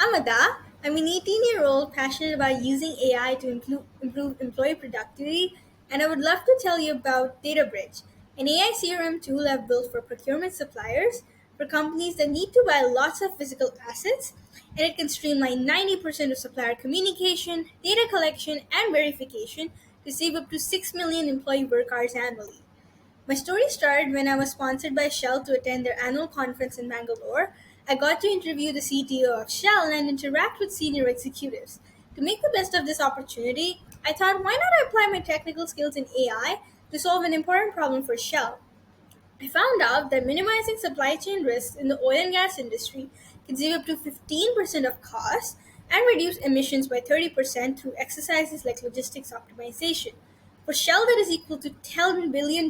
I'm Ada. I'm an 18-year-old passionate about using AI to improve employee productivity, and I would love to tell you about DataBridge, an AI CRM tool I've built for procurement suppliers for companies that need to buy lots of physical assets, and it can streamline 90% of supplier communication, data collection, and verification to save up to 6 million employee work hours annually. My story started when I was sponsored by Shell to attend their annual conference in Bangalore. I got to interview the CTO of Shell and interact with senior executives. To make the best of this opportunity, I thought, why not apply my technical skills in AI to solve an important problem for Shell? I found out that minimizing supply chain risks in the oil and gas industry can save up to 15% of costs and reduce emissions by 30% through exercises like logistics optimization. For Shell, that is equal to $10 billion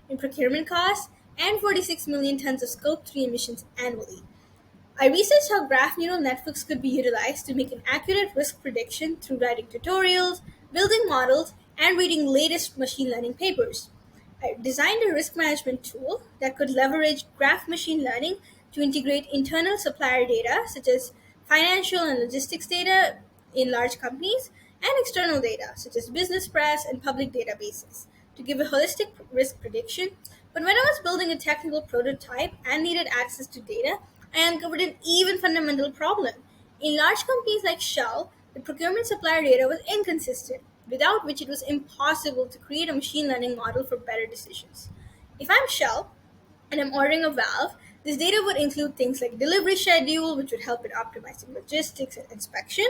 in procurement costs and 46 million tons of Scope 3 emissions annually. I researched how graph neural networks could be utilized to make an accurate risk prediction through writing tutorials, building models, and reading latest machine learning papers. I designed a risk management tool that could leverage graph machine learning to integrate internal supplier data, such as financial and logistics data in large companies, and external data, such as business press and public databases, to give a holistic risk prediction. But when I was building a technical prototype and needed access to data, I uncovered an even fundamental problem. In large companies like Shell, the procurement supplier data was inconsistent, without which it was impossible to create a machine learning model for better decisions. If I'm Shell and I'm ordering a valve, this data would include things like delivery schedule, which would help in optimizing logistics and inspection,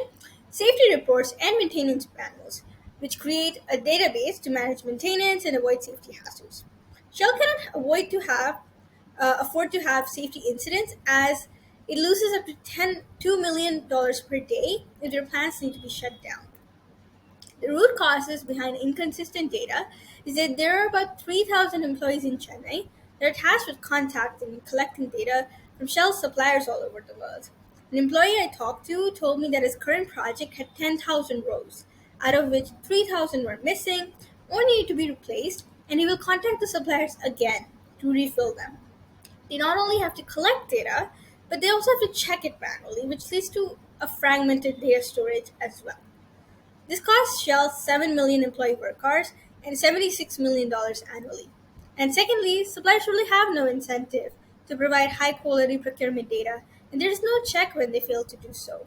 safety reports, and maintenance manuals, which create a database to manage maintenance and avoid safety hazards. Shell cannot afford to have safety incidents as it loses up to $2 million per day if their plants need to be shut down. The root causes behind inconsistent data is that there are about 3,000 employees in Chennai that are tasked with contacting and collecting data from Shell suppliers all over the world. An employee I talked to told me that his current project had 10,000 rows, out of which 3,000 were missing or needed to be replaced, and he will contact the suppliers again to refill them. They not only have to collect data, but they also have to check it manually, which leads to a fragmented data storage as well. This costs Shell 7 million employee work hours and $76 million annually. And secondly, suppliers really have no incentive to provide high quality procurement data, and there is no check when they fail to do so.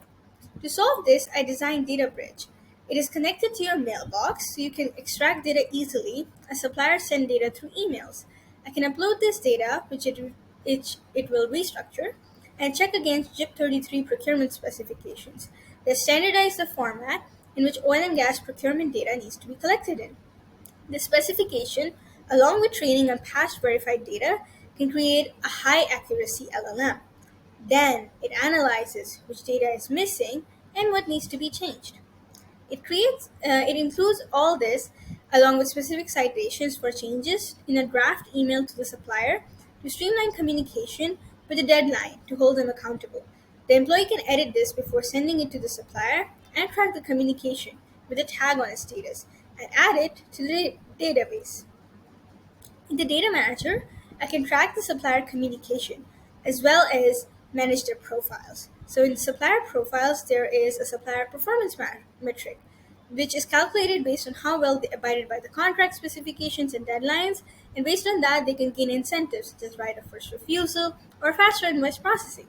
To solve this, I designed DataBridge. It is connected to your mailbox so you can extract data easily as suppliers send data through emails. I can upload this data, which it will restructure, and check against JIP 33 procurement specifications that standardize the format in which oil and gas procurement data needs to be collected in. This specification, along with training on past verified data, can create a high accuracy LLM. Then it analyzes which data is missing and what needs to be changed. It includes all this along with specific citations for changes in a draft email to the supplier to streamline communication with a deadline to hold them accountable. The employee can edit this before sending it to the supplier and track the communication with a tag on its status and add it to the database. In the data manager, I can track the supplier communication as well as manage their profiles. So in supplier profiles, there is a supplier performance metric, which is calculated based on how well they abided by the contract specifications and deadlines, and based on that, they can gain incentives such as right of first refusal or faster invoice processing.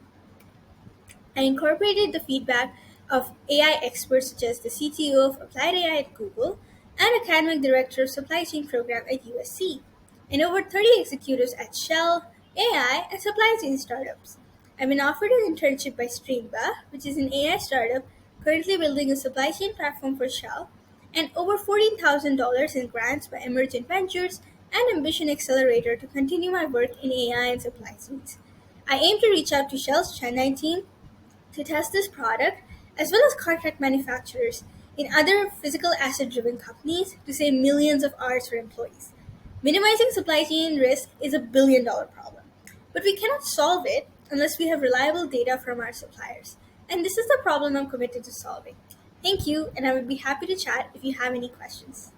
I incorporated the feedback of AI experts such as the CTO of Applied AI at Google and Academic Director of Supply Chain Program at USC, and over 30 executives at Shell, AI, and supply chain startups. I've been offered an internship by Streamba, which is an AI startup currently building a supply chain platform for Shell, and over $14,000 in grants by Emergent Ventures and Ambition Accelerator to continue my work in AI and supply chains. I aim to reach out to Shell's Chennai team to test this product, as well as contract manufacturers in other physical asset driven companies to save millions of hours for employees. Minimizing supply chain risk is a $1 billion problem, but we cannot solve it unless we have reliable data from our suppliers. And this is the problem I'm committed to solving. Thank you, and I would be happy to chat if you have any questions.